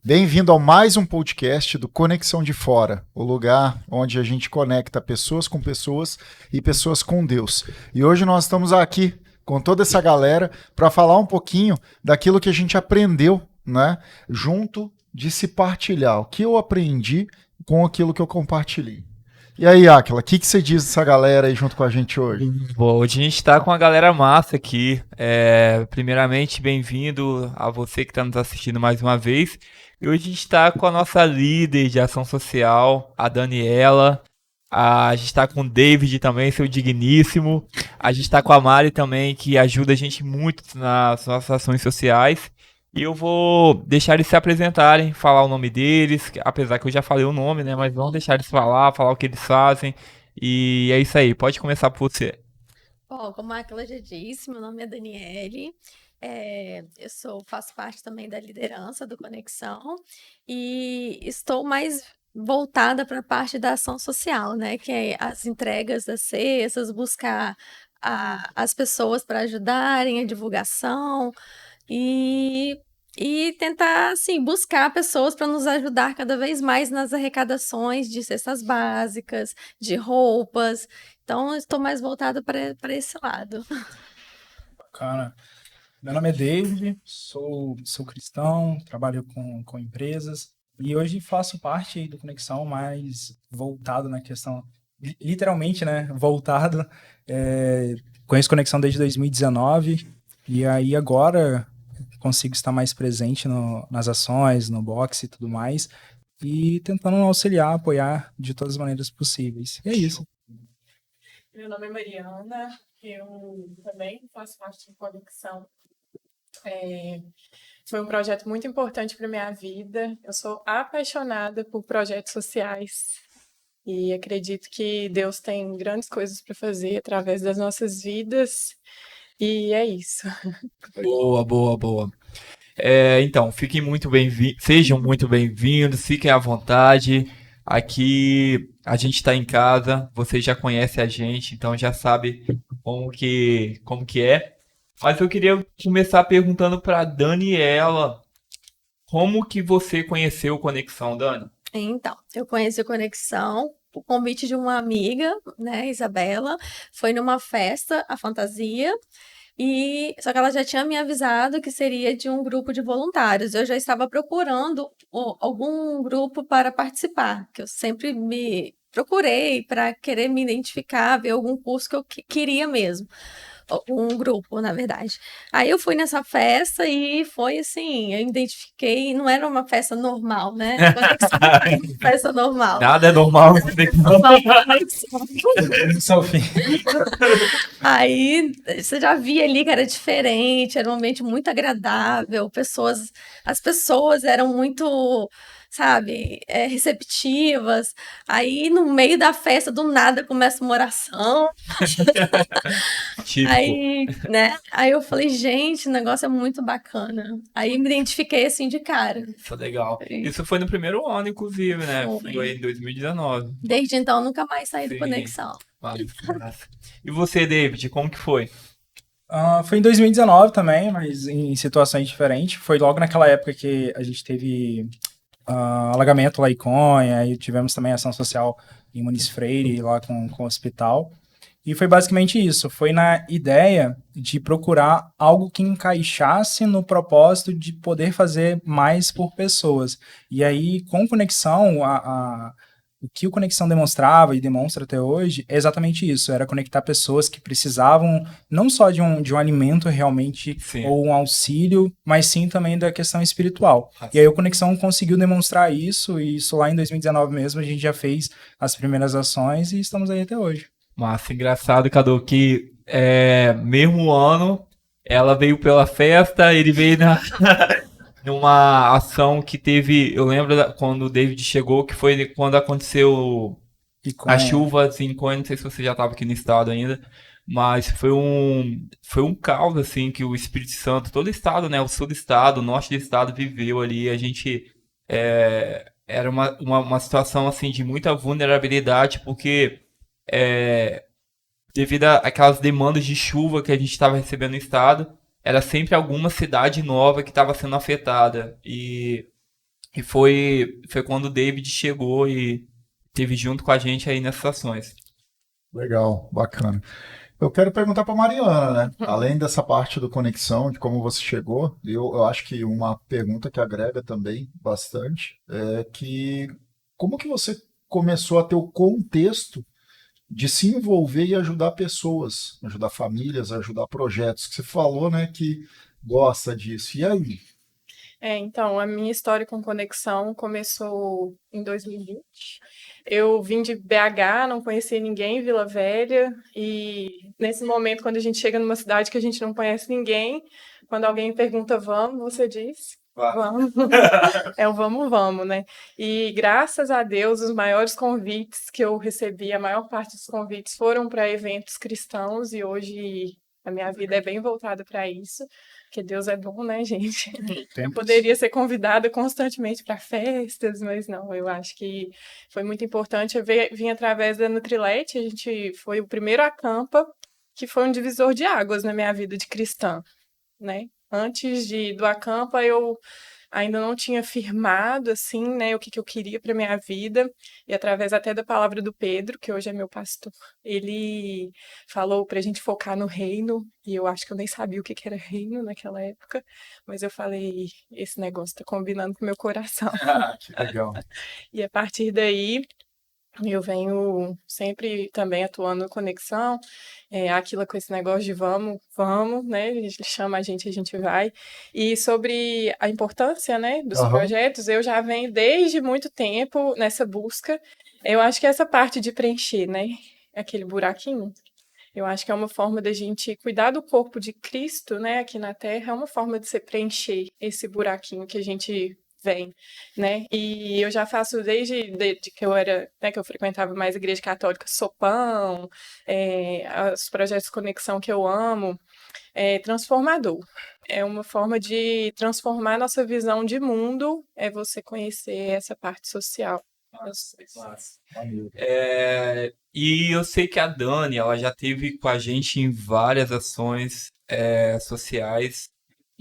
Bem-vindo a mais um podcast do Conexão de Fora, o lugar onde a gente conecta pessoas e pessoas com Deus. E hoje nós estamos aqui com toda essa galera para falar um pouquinho daquilo que a gente aprendeu, né? Junto de se partilhar. O que eu aprendi com aquilo que eu compartilhei. E aí, Áquila, o que você diz dessa galera aí junto com a gente hoje? Bom, hoje a gente está com a galera massa aqui. Primeiramente, bem-vindo a você que está nos assistindo mais uma vez. E hoje a gente está com a nossa líder de ação social, a Daniela. A gente está com o David também, seu digníssimo. A gente está com a Mari também, que ajuda a gente muito nas nossas ações sociais. E eu vou deixar eles se apresentarem, falar o nome deles, apesar que eu já falei o nome, né? Mas vamos deixar eles falar o que eles fazem. E é isso aí, pode começar por você. Bom, como a Aquila já disse, meu nome é Daniele, faço parte também da liderança do Conexão e estou mais voltada para a parte da ação social, né? Que é as entregas das cestas, buscar as pessoas para ajudarem, a divulgação e, e tentar, assim, buscar pessoas para nos ajudar cada vez mais nas arrecadações de cestas básicas, de roupas. Então, eu estou mais voltada para esse lado. Bacana. Meu nome é David, sou cristão, trabalho com empresas e hoje faço parte aí do Conexão mais voltado na questão, literalmente, né, voltado. Conheço Conexão desde 2019 e aí agora consigo estar mais presente nas ações, no boxe e tudo mais e tentando auxiliar, apoiar de todas as maneiras possíveis. E é isso. Meu nome é Mariana, eu também faço parte do Conexão. Foi um projeto muito importante para minha vida. Eu sou apaixonada por projetos sociais e acredito que Deus tem grandes coisas para fazer através das nossas vidas. E é isso. Boa, boa, boa. Então, sejam muito bem-vindos, fiquem à vontade. Aqui a gente está em casa, vocês já conhecem a gente, então já sabe como que é. Mas eu queria começar perguntando para Daniela, como que você conheceu o Conexão, Dani? Então, eu conheci o Conexão, o convite de uma amiga, né, Isabela, foi numa festa, a fantasia, e só que ela já tinha me avisado que seria de um grupo de voluntários. Eu já estava procurando algum grupo para participar, que eu sempre me procurei para querer me identificar, ver algum curso que eu queria mesmo. Um grupo, na verdade. Aí eu fui nessa festa e foi assim, eu identifiquei, não era uma festa normal, né? Festa normal. Nada é normal nesse Conexão. Só fim. Aí você já via ali que era diferente, era um ambiente muito agradável, as pessoas eram muito, sabe, receptivas. Aí no meio da festa, do nada, começa uma oração. Típico. Aí eu falei, gente, o negócio é muito bacana. Aí me identifiquei assim de cara. Isso é legal. Isso foi no primeiro ano, inclusive, né? Foi. Foi em 2019. Desde então, nunca mais saí do Sim. Conexão. Massa. E você, David, como que foi? Foi em 2019 também, mas em situações diferentes. Foi logo naquela época que a gente teve alagamento lá em Conha, e tivemos também ação social em Muniz Freire, lá com o hospital. E foi basicamente isso, foi na ideia de procurar algo que encaixasse no propósito de poder fazer mais por pessoas. E aí, com Conexão, o que o Conexão demonstrava e demonstra até hoje é exatamente isso, era conectar pessoas que precisavam não só de um alimento realmente, Sim. Ou um auxílio, mas sim também da questão espiritual. E aí o Conexão conseguiu demonstrar isso, e isso lá em 2019 mesmo, a gente já fez as primeiras ações e estamos aí até hoje. Massa, engraçado, Cadu, que mesmo ano ela veio pela festa, ele veio numa ação que teve, eu lembro quando o David chegou, que foi quando aconteceu as chuvas em Conha, não sei se você já estava aqui no estado ainda, mas foi um caos, assim, que o Espírito Santo, todo o estado, né, o sul do estado, o norte do estado viveu ali, a gente, era uma situação, assim, de muita vulnerabilidade, porque devido àquelas demandas de chuva que a gente estava recebendo no estado, era sempre alguma cidade nova que estava sendo afetada. E E foi quando o David chegou e esteve junto com a gente aí nessas ações. Legal, bacana. Eu quero perguntar para Mariana, né? Além dessa parte do conexão, de como você chegou, eu acho que uma pergunta que agrega também bastante é que como que você começou a ter o contexto de se envolver e ajudar pessoas, ajudar famílias, ajudar projetos, que você falou, né, que gosta disso. E aí? Então, a minha história com conexão começou em 2020. Eu vim de BH, não conhecia ninguém em Vila Velha, e nesse momento, quando a gente chega numa cidade que a gente não conhece ninguém, quando alguém pergunta vamos, você diz vamos. É o vamos, vamos, né? E graças a Deus, os maiores convites que eu recebi, a maior parte dos convites foram para eventos cristãos, e hoje a minha vida é bem voltada para isso. Porque Deus é bom, né, gente? Eu poderia ser convidada constantemente para festas, mas não, eu acho que foi muito importante. Eu vim através da Nutrilete, a gente foi o primeiro acampa, que foi um divisor de águas na minha vida de cristã, né? Antes do acampa, eu ainda não tinha firmado, assim, né, o que eu queria para minha vida, e através até da palavra do Pedro, que hoje é meu pastor, ele falou para a gente focar no reino, e eu acho que eu nem sabia o que era reino naquela época, mas eu falei, esse negócio tá combinando com o meu coração. Que legal. E a partir daí, eu venho sempre também atuando em conexão, aquilo com esse negócio de vamos, vamos, né? A gente chama a gente vai. E sobre a importância, né, dos Aham. projetos, eu já venho desde muito tempo nessa busca. Eu acho que essa parte de preencher, né, aquele buraquinho, eu acho que é uma forma da gente cuidar do corpo de Cristo, né, aqui na Terra, é uma forma de se preencher esse buraquinho que a gente vem, né? E eu já faço desde que eu era, né, que eu frequentava mais a igreja católica, sopão, os projetos de conexão que eu amo, transformador. É uma forma de transformar nossa visão de mundo, é você conhecer essa parte social. E eu sei que a Dani, ela já esteve com a gente em várias ações sociais.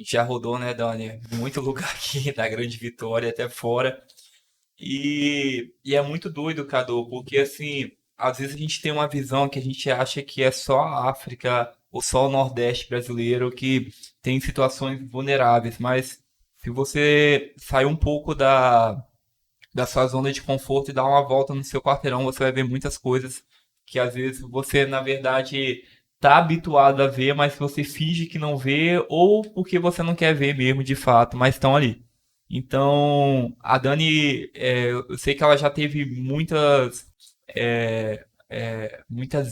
Já rodou, né, Dani? Muito lugar aqui da Grande Vitória, até fora. E é muito doido, Cadu, porque assim, às vezes a gente tem uma visão que a gente acha que é só a África ou só o Nordeste brasileiro que tem situações vulneráveis, mas se você sair um pouco da sua zona de conforto e dar uma volta no seu quarteirão, você vai ver muitas coisas que às vezes você, na verdade, tá habituado a ver, mas você finge que não vê, ou porque você não quer ver mesmo de fato, mas estão ali. Então, a Dani, eu sei que ela já teve muitas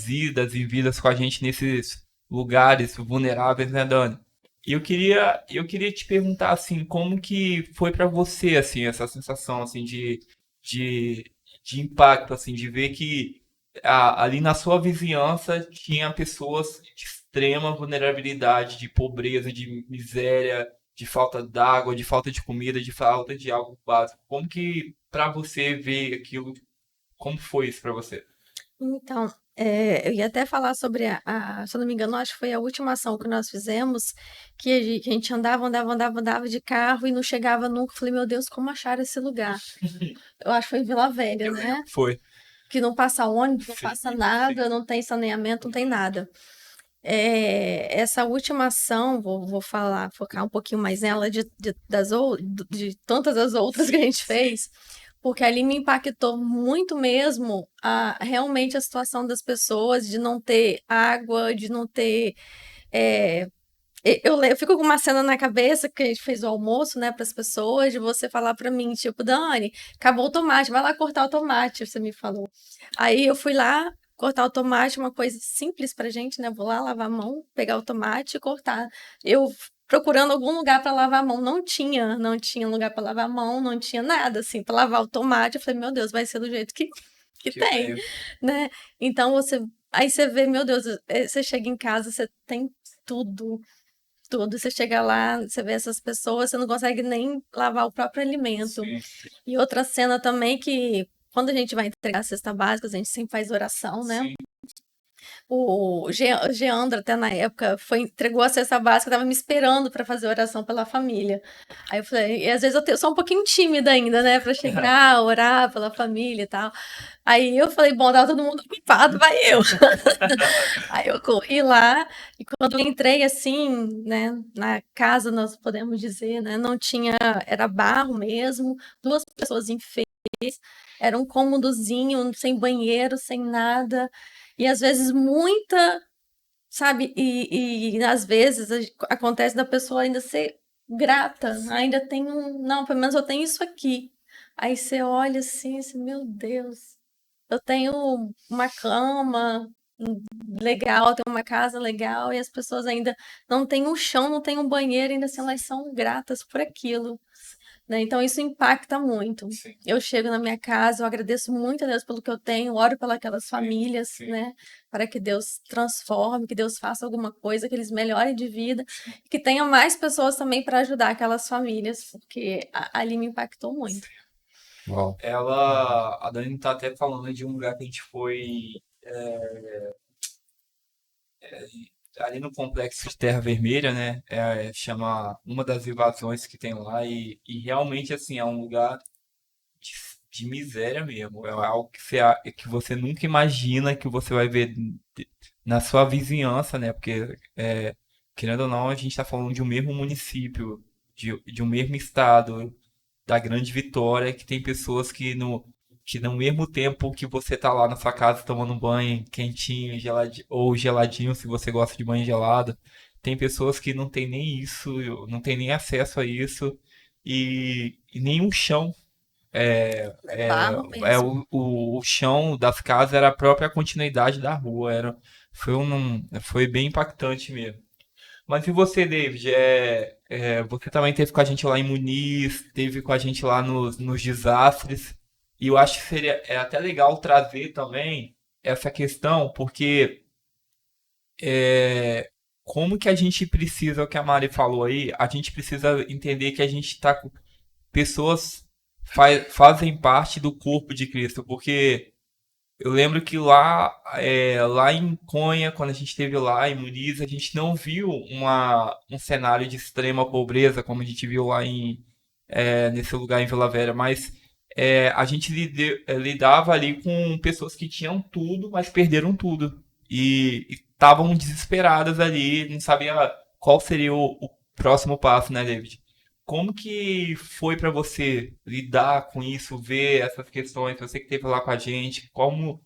idas e vidas com a gente nesses lugares vulneráveis, né, Dani? E eu queria te perguntar assim, como que foi pra você assim essa sensação assim de, de impacto assim, de ver que ali na sua vizinhança tinha pessoas de extrema vulnerabilidade, de pobreza, de miséria, de falta d'água, de falta de comida, de falta de algo básico. Como que pra você ver aquilo, como foi isso pra você? Então, eu ia até falar sobre se eu não me engano, acho que foi a última ação que nós fizemos, que que a gente andava de carro e não chegava nunca. Eu falei, meu Deus, como achar esse lugar? Eu acho que foi em Vila Velha, né? Foi. Que não passa ônibus, não Sim, passa sim. nada, não tem saneamento, não tem nada. Essa última ação, vou falar, focar um pouquinho mais nela de tantas as outras que a gente fez, porque ali me impactou muito mesmo realmente a situação das pessoas de não ter água, de não ter. é, eu fico com uma cena na cabeça que a gente fez o almoço, né, para as pessoas, de você falar para mim, tipo, Dani, acabou o tomate, vai lá cortar o tomate, você me falou. Aí eu fui lá cortar o tomate, uma coisa simples pra gente, né? Vou lá lavar a mão, pegar o tomate e cortar. Eu procurando algum lugar para lavar a mão, não tinha lugar para lavar a mão, não tinha nada assim para lavar o tomate. Eu falei, meu Deus, vai ser do jeito que tem, né? Então aí você vê, meu Deus, você chega em casa, você tem tudo, tudo. Você chega lá, você vê essas pessoas, você não consegue nem lavar o próprio alimento. Sim. E outra cena também que, quando a gente vai entregar a cesta básica, a gente sempre faz oração, né? Sim. O Geandro, até na época, entregou a cesta básica, tava me esperando para fazer oração pela família. Aí eu falei, e às vezes eu sou um pouquinho tímida ainda, né, para chegar, orar pela família e tal. Aí eu falei, bom, tava todo mundo ocupado, vai eu. Aí eu corri lá, e quando eu entrei assim, né, na casa, nós podemos dizer, né, não tinha, era barro mesmo, 2 pessoas enfermas, era um cômodozinho, sem banheiro, sem nada, e às vezes muita, sabe, e às vezes acontece da pessoa ainda ser grata, ainda tem não, pelo menos eu tenho isso aqui. Aí você olha assim, meu Deus, eu tenho uma cama legal, tenho uma casa legal, e as pessoas ainda não têm um chão, não têm um banheiro, ainda assim elas são gratas por aquilo, né? Então isso impacta muito. Sim. Eu chego na minha casa, eu agradeço muito a Deus pelo que eu tenho, oro pelas famílias, sim. né? Para que Deus transforme, que Deus faça alguma coisa, que eles melhorem de vida, que tenha mais pessoas também para ajudar aquelas famílias, porque ali me impactou muito. Uau. A Dani tá até falando de um lugar que a gente foi ali no complexo de Terra Vermelha, né? Chama uma das invasões que tem lá e realmente assim é um lugar de miséria mesmo. É algo que você nunca imagina que você vai ver na sua vizinhança, né? Porque querendo ou não, a gente está falando de um mesmo município, de um mesmo estado, da Grande Vitória, que tem pessoas que no mesmo tempo que você tá lá na sua casa tomando um banho quentinho, ou geladinho, se você gosta de banho gelado, tem pessoas que não tem nem isso, não tem nem acesso a isso, e nem um chão. Barro mesmo. O chão das casas era a própria continuidade da rua, foi bem impactante mesmo. Mas e você, David? Você também teve com a gente lá em Muniz, teve com a gente lá nos desastres. E eu acho que é até legal trazer também essa questão, porque como que a gente precisa, o que a Mari falou aí, a gente precisa entender que a gente está com pessoas fazem parte do corpo de Cristo, porque eu lembro que lá em Conha, quando a gente esteve lá em Muniz, a gente não viu um cenário de extrema pobreza como a gente viu lá nesse lugar em Vila Velha, mas a gente lidava ali com pessoas que tinham tudo, mas perderam tudo. E estavam desesperadas ali, não sabia qual seria o próximo passo, né, David? Como que foi para você lidar com isso, ver essas questões? Você que esteve lá com a gente, o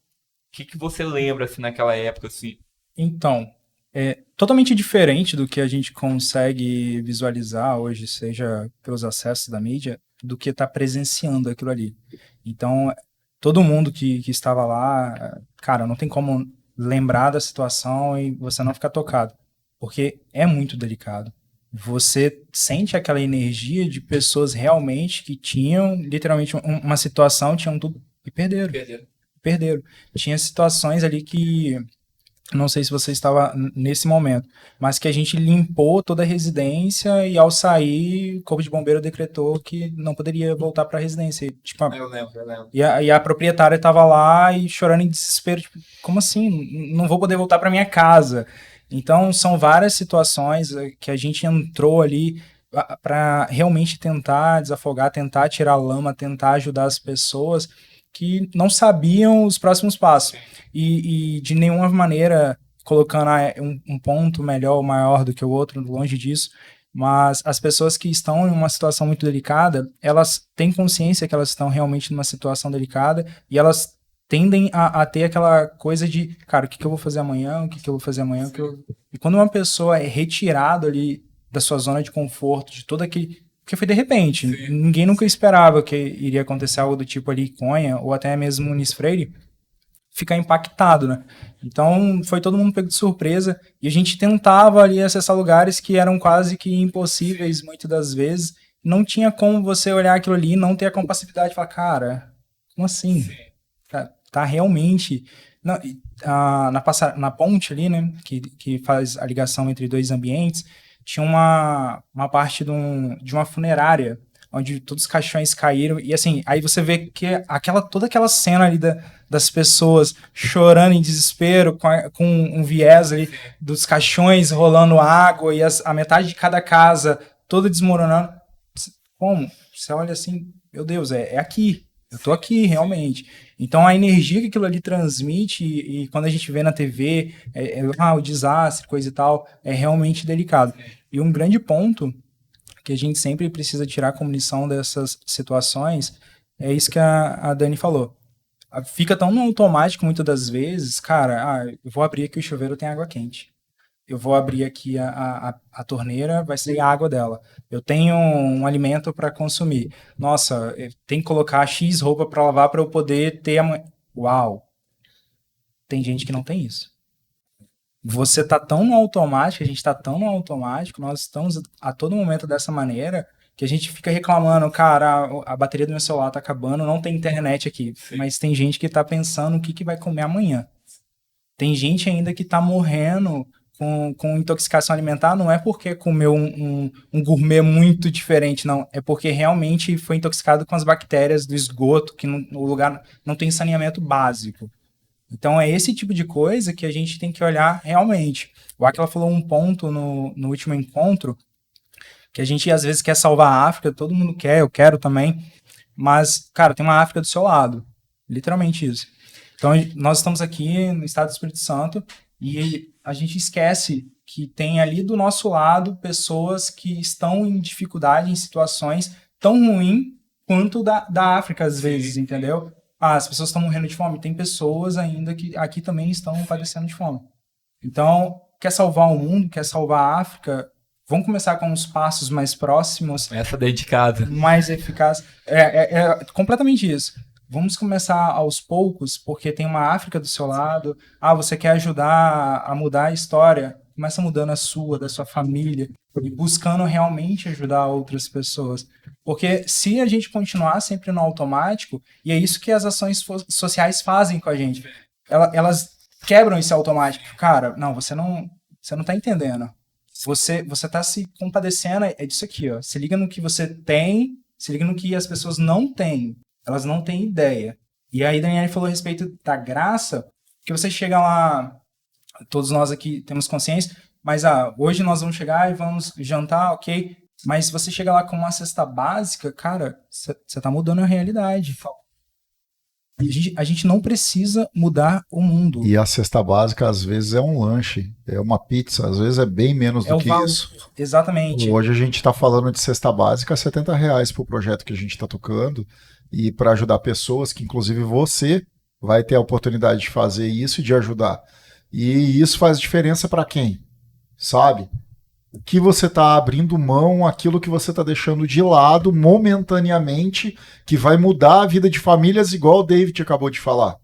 que você lembra assim naquela época assim? Então, é totalmente diferente do que a gente consegue visualizar hoje, seja pelos acessos da mídia, do que estar presenciando aquilo ali. Então, todo mundo que estava lá, cara, não tem como lembrar da situação e você não ficar tocado, porque é muito delicado. Você sente aquela energia de pessoas realmente que tinham literalmente uma situação, tinham tudo e perderam. Tinha situações ali que, não sei se você estava nesse momento, mas que a gente limpou toda a residência e ao sair, o Corpo de Bombeiro decretou que não poderia voltar para a residência. Tipo, Eu lembro. e a proprietária estava lá e chorando em desespero, tipo, como assim? Não vou poder voltar para minha casa. Então, são várias situações que a gente entrou ali para realmente tentar desafogar, tentar tirar a lama, tentar ajudar as pessoas que não sabiam os próximos passos. E de nenhuma maneira colocando um ponto melhor ou maior do que o outro, longe disso, mas as pessoas que estão em uma situação muito delicada, elas têm consciência que elas estão realmente numa situação delicada e elas tendem a ter aquela coisa de, cara, o que eu vou fazer amanhã, o que eu vou fazer amanhã. E quando uma pessoa é retirada ali da sua zona de conforto, de todo aquele... Porque foi de repente, ninguém nunca esperava que iria acontecer algo do tipo ali em Conha, ou até mesmo Muniz Freire, ficar impactado, né? Então, foi todo mundo pego de surpresa, e a gente tentava ali acessar lugares que eram quase que impossíveis, muitas das vezes. Não tinha como você olhar aquilo ali e não ter a compassividade de falar, cara, como assim? Tá realmente... Não, na ponte ali, né, que faz a ligação entre dois ambientes, tinha uma parte de uma funerária onde todos os caixões caíram. E assim, aí você vê que toda aquela cena ali das pessoas chorando em desespero, com um viés ali dos caixões rolando água e a metade de cada casa toda desmoronando. Como? Você olha assim, meu Deus, é aqui. Eu tô aqui, realmente. Então, a energia que aquilo ali transmite, e quando a gente vê na TV, o desastre, coisa e tal, é realmente delicado. E um grande ponto que a gente sempre precisa tirar como lição dessas situações é isso que a Dani falou. Fica tão no automático, muitas das vezes, cara, eu vou abrir aqui o chuveiro, tem água quente. Eu vou abrir aqui a torneira, vai sair a água dela. Eu tenho um alimento para consumir. Nossa, tem que colocar X roupa para lavar para eu poder ter Uau! Tem gente que não tem isso. Você tá tão no automático, a gente tá tão no automático, nós estamos a todo momento dessa maneira, que a gente fica reclamando, cara, a bateria do meu celular tá acabando, não tem internet aqui. Sim. Mas tem gente que tá pensando o que vai comer amanhã. Tem gente ainda que tá morrendo com intoxicação alimentar, não é porque comeu um gourmet muito diferente, não. É porque realmente foi intoxicado com as bactérias do esgoto, que no lugar não tem saneamento básico. Então é esse tipo de coisa que a gente tem que olhar realmente. O Aquila falou um ponto no último encontro, que a gente às vezes quer salvar a África, todo mundo quer, eu quero também, mas, cara, tem uma África do seu lado. Literalmente isso. Então nós estamos aqui no estado do Espírito Santo e a gente esquece que tem ali do nosso lado pessoas que estão em dificuldade, em situações tão ruins quanto da África, às vezes, entendeu? As pessoas estão morrendo de fome. Tem pessoas ainda que aqui também estão padecendo de fome. Então, quer salvar o mundo, quer salvar a África, vamos começar com uns passos mais próximos. Essa dentro de casa. Mais eficaz. É completamente isso. Vamos começar aos poucos, porque tem uma África do seu lado. Você quer ajudar a mudar a história? Começa mudando a sua, da sua família, e buscando realmente ajudar outras pessoas. Porque se a gente continuar sempre no automático, e é isso que as ações sociais fazem com a gente, elas quebram esse automático. Cara, não, você não tá entendendo. Você tá se compadecendo, é disso aqui, ó. Se liga no que você tem, se liga no que as pessoas não têm. Elas não têm ideia. E aí, Daniele falou a respeito da graça, que você chega lá, todos nós aqui temos consciência, mas hoje nós vamos chegar e vamos jantar, ok? Mas se você chega lá com uma cesta básica, cara, você tá mudando a realidade. A gente não precisa mudar o mundo. E a cesta básica, às vezes, é um lanche, é uma pizza, às vezes é bem menos do que isso. Exatamente. Hoje a gente está falando de cesta básica, R$70 para o projeto que a gente está tocando, e para ajudar pessoas que, inclusive, você vai ter a oportunidade de fazer isso e de ajudar. E isso faz diferença para quem? Sabe? O que você está abrindo mão, aquilo que você está deixando de lado momentaneamente, que vai mudar a vida de famílias, igual o David acabou de falar.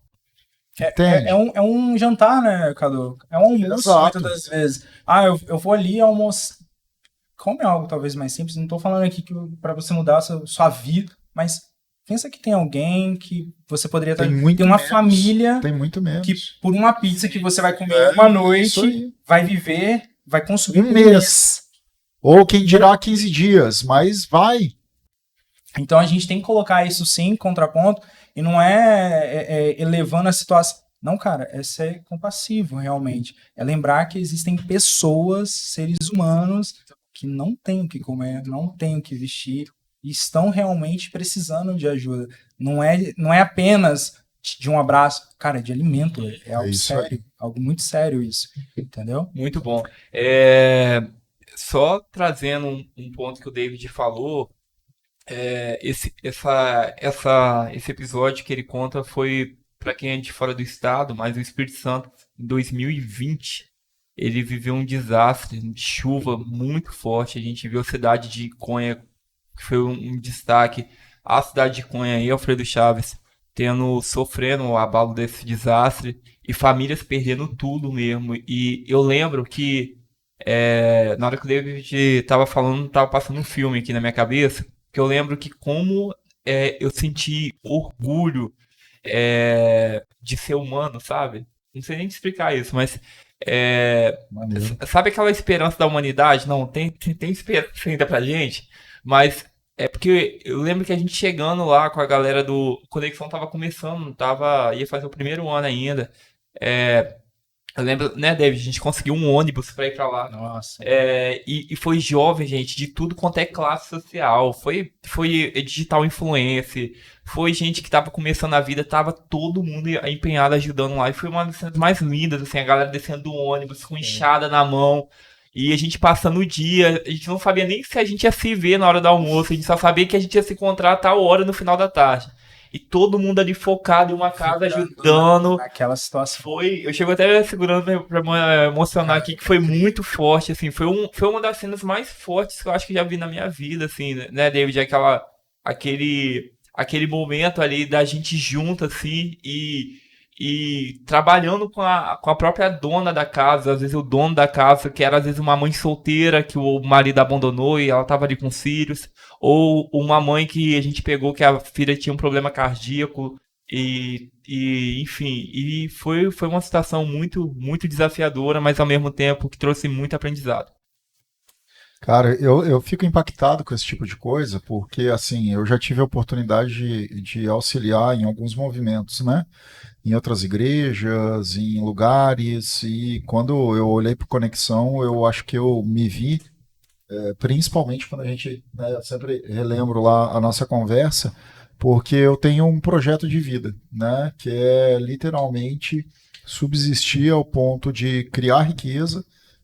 É um jantar, né, Cadu? É um almoço, muitas das vezes. Eu vou ali almoçar. Come algo talvez mais simples. Não estou falando aqui para você mudar a sua vida, mas pensa que tem alguém que você poderia ter uma família tem muito menos. Que por uma pizza que você vai comer uma noite, vai viver, vai consumir um mês. Ou quem dirá 15 dias, mas vai. Então a gente tem que colocar isso sim em contraponto e não elevando a situação. Não, cara, é ser compassivo realmente. É lembrar que existem pessoas, seres humanos, que não têm o que comer, não têm o que vestir, e estão realmente precisando de ajuda. Não é apenas de um abraço, cara, de alimento. É algo sério, algo muito sério isso, entendeu? Muito bom. Só trazendo um ponto que o David falou, esse episódio que ele conta foi para quem é de fora do estado, mas o Espírito Santo, em 2020, ele viveu um desastre de chuva muito forte. A gente viu a cidade de Conha, que foi um destaque, a cidade de Conha e Alfredo Chaves sofrendo o abalo desse desastre e famílias perdendo tudo mesmo. E eu lembro que na hora que o David estava falando, estava passando um filme aqui na minha cabeça, que eu lembro que como eu senti orgulho de ser humano, sabe? Não sei nem te explicar isso, mas sabe aquela esperança da humanidade? Não, tem esperança ainda pra gente, mas porque eu lembro que a gente chegando lá com a galera do Conexão tava começando, ia fazer o primeiro ano ainda. Eu lembro, né, David, a gente conseguiu um ônibus pra ir pra lá. Nossa. E foi jovem, gente, de tudo quanto é classe social. Foi digital influencer, foi gente que tava começando a vida, tava todo mundo empenhado ajudando lá. E foi uma das cenas mais lindas, assim, a galera descendo do ônibus com enxada na mão. E a gente passando o dia, a gente não sabia nem se a gente ia se ver na hora do almoço, a gente só sabia que a gente ia se encontrar a tal hora no final da tarde. E todo mundo ali focado em uma casa, ajudando. Naquela situação. Eu chego até segurando pra me emocionar aqui, que foi muito forte, assim. Foi uma das cenas mais fortes que eu acho que já vi na minha vida, assim, né, David? Aquele momento ali da gente junto, assim, e trabalhando com a própria dona da casa, às vezes o dono da casa, que era às vezes uma mãe solteira que o marido abandonou e ela tava ali com os filhos, ou uma mãe que a gente pegou que a filha tinha um problema cardíaco, enfim, foi uma situação muito, muito desafiadora, mas ao mesmo tempo que trouxe muito aprendizado. Cara, eu fico impactado com esse tipo de coisa, porque assim, eu já tive a oportunidade de auxiliar em alguns movimentos, né? Em outras igrejas, em lugares, e quando eu olhei para Conexão, eu acho que eu me vi, principalmente quando a gente, né, eu sempre relembro lá a nossa conversa, porque eu tenho um projeto de vida, né? Que é literalmente subsistir ao ponto de criar riqueza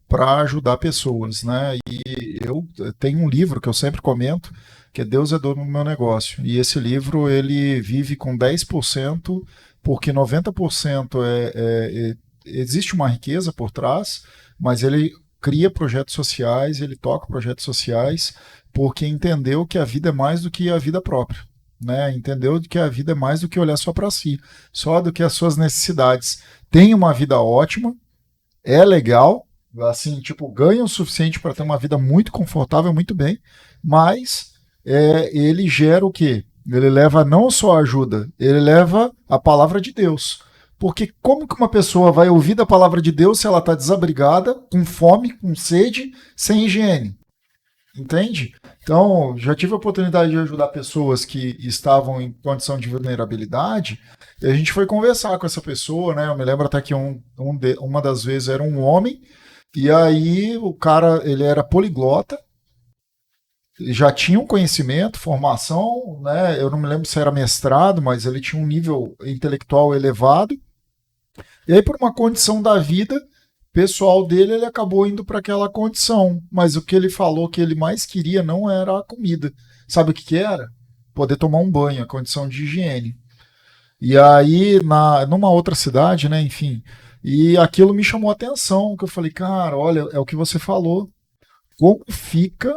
para ajudar pessoas, né? E eu tenho um livro que eu sempre comento, que é Deus é dono do meu negócio. E esse livro ele vive com 10%, porque 90% existe uma riqueza por trás, mas ele cria projetos sociais, ele toca projetos sociais, porque entendeu que a vida é mais do que a vida própria. Né? Entendeu que a vida é mais do que olhar só para si, só do que as suas necessidades. Tem uma vida ótima, é legal, assim, tipo, ganha o suficiente para ter uma vida muito confortável, muito bem, mas ele gera o quê? Ele leva não só ajuda, ele leva a palavra de Deus. Porque como que uma pessoa vai ouvir da palavra de Deus se ela está desabrigada, com fome, com sede, sem higiene? Entende? Então, já tive a oportunidade de ajudar pessoas que estavam em condição de vulnerabilidade, e a gente foi conversar com essa pessoa, né? Eu me lembro até que uma das vezes era um homem, e aí o cara, ele era poliglota, já tinha um conhecimento, formação, né? Eu não me lembro se era mestrado, mas ele tinha um nível intelectual elevado, e aí por uma condição da vida pessoal dele, ele acabou indo para aquela condição. Mas o que ele falou que ele mais queria não era a comida. Sabe o que era? Poder tomar um banho, a condição de higiene. E aí, numa outra cidade, né, enfim, e aquilo me chamou a atenção, que eu falei, cara, olha, é o que você falou. Como fica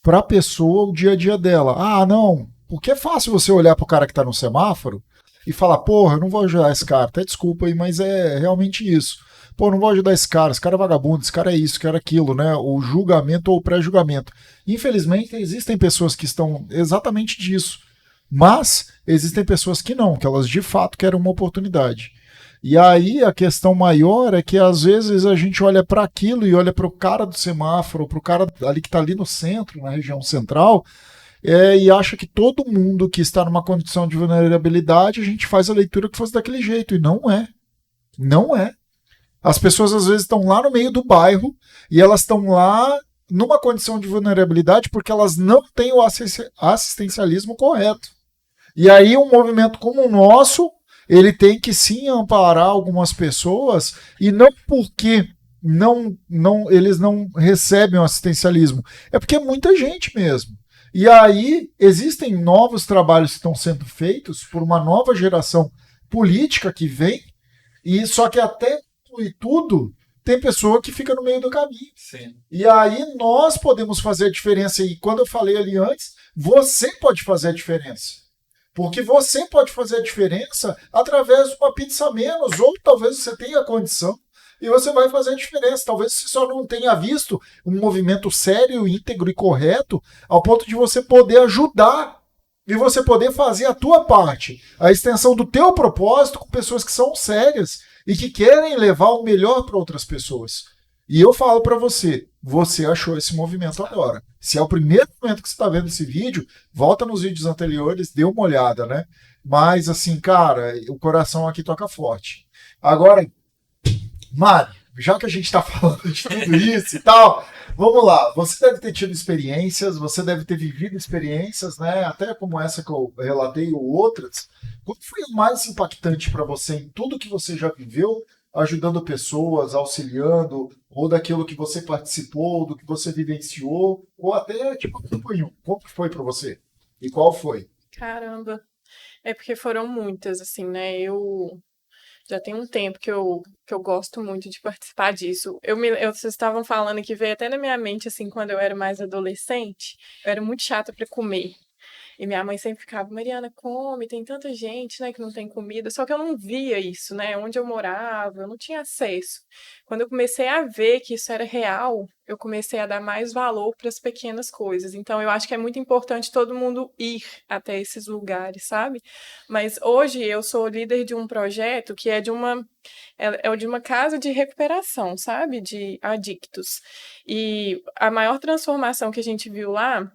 para a pessoa o dia a dia dela? Ah, não, porque é fácil você olhar para o cara que está no semáforo e falar, porra, eu não vou ajudar esse cara, até desculpa aí, mas é realmente isso. Pô, não vou ajudar esse cara é vagabundo, esse cara é isso, esse cara é aquilo, né? O julgamento ou o pré-julgamento. Infelizmente, existem pessoas que estão exatamente disso, mas existem pessoas que não, que elas de fato querem uma oportunidade. E aí a questão maior é que às vezes a gente olha para aquilo e olha para o cara do semáforo, para o cara ali que está ali no centro, na região central, e acha que todo mundo que está numa condição de vulnerabilidade, a gente faz a leitura que fosse daquele jeito, e não é. Não é. As pessoas às vezes estão lá no meio do bairro e elas estão lá numa condição de vulnerabilidade porque elas não têm o assistencialismo correto. E aí um movimento como o nosso, ele tem que sim amparar algumas pessoas, e não porque eles não recebem o assistencialismo, é porque é muita gente mesmo. E aí existem novos trabalhos que estão sendo feitos por uma nova geração política que vem, e só que até e tudo, tem pessoa que fica no meio do caminho. Sim. E aí nós podemos fazer a diferença. E quando eu falei ali antes, você pode fazer a diferença. Porque você pode fazer a diferença através de uma pizza a menos, ou talvez você tenha a condição e você vai fazer a diferença. Talvez você só não tenha visto um movimento sério, íntegro e correto ao ponto de você poder ajudar e você poder fazer a tua parte, a extensão do teu propósito com pessoas que são sérias e que querem levar o melhor para outras pessoas. E eu falo pra você, você achou esse movimento agora. Se é o primeiro momento que você tá vendo esse vídeo, volta nos vídeos anteriores, dê uma olhada, né? Mas assim, cara, o coração aqui toca forte. Agora, Mari, já que a gente está falando de tudo isso e tal, vamos lá. Você deve ter tido experiências, você deve ter vivido experiências, né? Até como essa que eu relatei ou outras. Qual foi o mais impactante para você em tudo que você já viveu, ajudando pessoas, auxiliando, ou daquilo que você participou, do que você vivenciou, ou até tipo acompanhou? Como que foi para você? E qual foi? Caramba. É porque foram muitas, assim, né? Eu já tem um tempo que eu gosto muito de participar disso. Vocês estavam falando que veio até na minha mente, assim, quando eu era mais adolescente, eu era muito chata para comer. E minha mãe sempre ficava, Mariana, come, tem tanta gente, né, que não tem comida. Só que eu não via isso, né? Onde eu morava, eu não tinha acesso. Quando eu comecei a ver que isso era real, eu comecei a dar mais valor para as pequenas coisas. Então, eu acho que é muito importante todo mundo ir até esses lugares, sabe? Mas hoje eu sou líder de um projeto que é de uma casa de recuperação, sabe? De adictos. E a maior transformação que a gente viu lá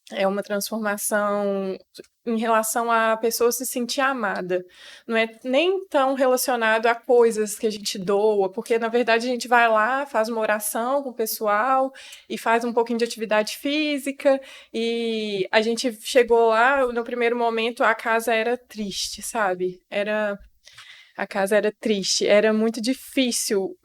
é uma transformação em relação a pessoa se sentir amada. Não é nem tão relacionado a coisas que a gente doa, porque na verdade a gente vai lá, faz uma oração com o pessoal e faz um pouquinho de atividade física. E a gente chegou lá, no primeiro momento a casa era triste, sabe? A casa era triste, era muito difícil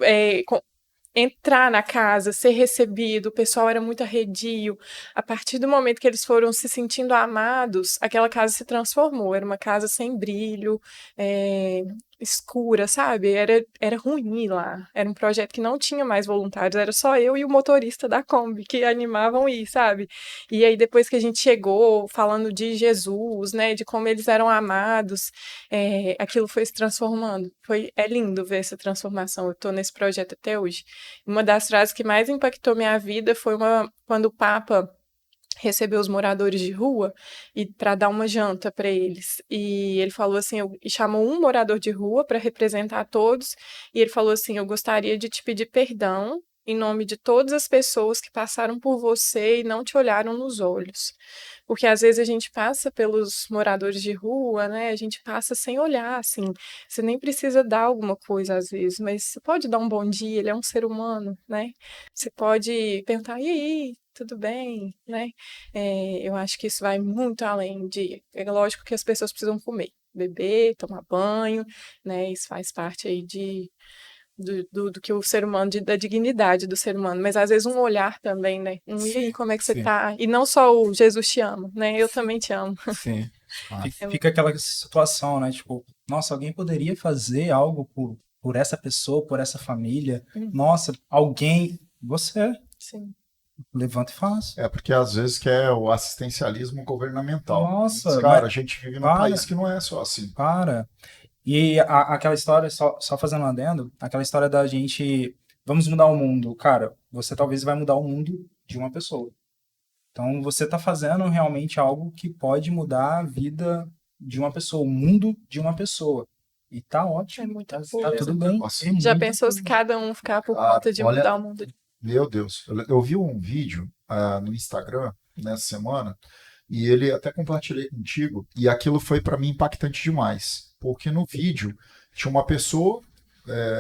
entrar na casa, ser recebido, o pessoal era muito arredio. A partir do momento que eles foram se sentindo amados, aquela casa se transformou. Era uma casa sem brilho, escura, sabe? Era ruim lá. Era um projeto que não tinha mais voluntários, era só eu e o motorista da Kombi que animavam ir, sabe? E aí, depois que a gente chegou, falando de Jesus, né, de como eles eram amados, aquilo foi se transformando. É lindo ver essa transformação. Eu estou nesse projeto até hoje. Uma das frases que mais impactou minha vida foi quando o Papa recebeu os moradores de rua e para dar uma janta para eles. E ele falou assim, e chamou um morador de rua para representar todos, e ele falou assim: "Eu gostaria de te pedir perdão em nome de todas as pessoas que passaram por você e não te olharam nos olhos." Porque às vezes a gente passa pelos moradores de rua, né? A gente passa sem olhar, assim. Você nem precisa dar alguma coisa às vezes, mas você pode dar um bom dia, ele é um ser humano, né? Você pode perguntar, e aí, tudo bem, né? Eu acho que isso vai muito além de... É lógico que as pessoas precisam comer, beber, tomar banho, né? Isso faz parte aí do que o ser humano, da dignidade do ser humano, mas às vezes um olhar também, né? E aí, como é que você sim. tá? E não só o Jesus te ama, né? Eu também te amo. Sim. Fica aquela situação, né? Tipo, nossa, alguém poderia fazer algo por essa pessoa, por essa família. Nossa, alguém... Você Sim. levanta e faz. É porque às vezes que é o assistencialismo governamental. Nossa, Mas, cara, a mas gente vive num para. país que não é só assim. Para. E aquela história, só fazendo um adendo, aquela história da gente, vamos mudar o mundo. Cara, você talvez vai mudar o mundo de uma pessoa. Então, você tá fazendo realmente algo que pode mudar a vida de uma pessoa, o mundo de uma pessoa. E tá ótimo. É muita Tá coisa. tudo bem. Nossa. É Já muita pensou se coisa. cada um ficar por Ah, conta de olha- mudar o mundo? Meu Deus, eu vi um vídeo no Instagram nessa semana e ele até compartilhei contigo e aquilo foi para mim impactante demais, porque no vídeo tinha uma pessoa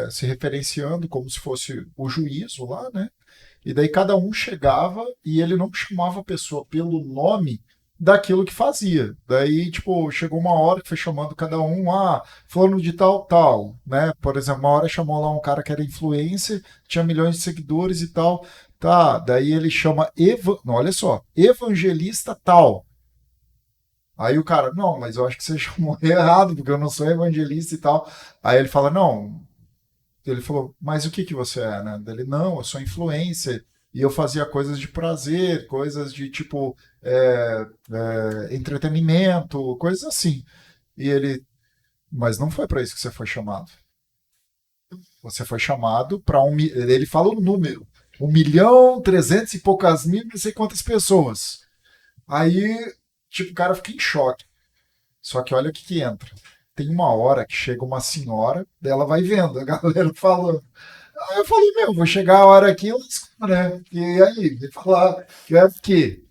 se referenciando como se fosse o juízo lá, né? E daí cada um chegava e ele não chamava a pessoa pelo nome daquilo que fazia. Daí, tipo, chegou uma hora que foi chamando cada um, fulano de tal, tal, né? Por exemplo, uma hora chamou lá um cara que era influencer, tinha milhões de seguidores e tal. Tá, daí ele chama, não, olha só, evangelista tal. Aí o cara, não, mas eu acho que você chamou errado, porque eu não sou evangelista e tal. Aí ele fala, não, ele falou, mas o que que você é, né? Ele, não, eu sou influencer e eu fazia coisas de prazer, coisas de tipo entretenimento, coisas assim. E ele, mas não foi para isso que você foi chamado. Você foi chamado para ele fala o número, 1.300.000 e poucas mil, não sei quantas pessoas. Aí, tipo, o cara fica em choque. Só que olha o que entra. Tem uma hora que chega uma senhora, ela vai vendo a galera falando. Aí eu falei, meu, vou chegar a hora aqui, né? E aí, ele falar, quer o quê?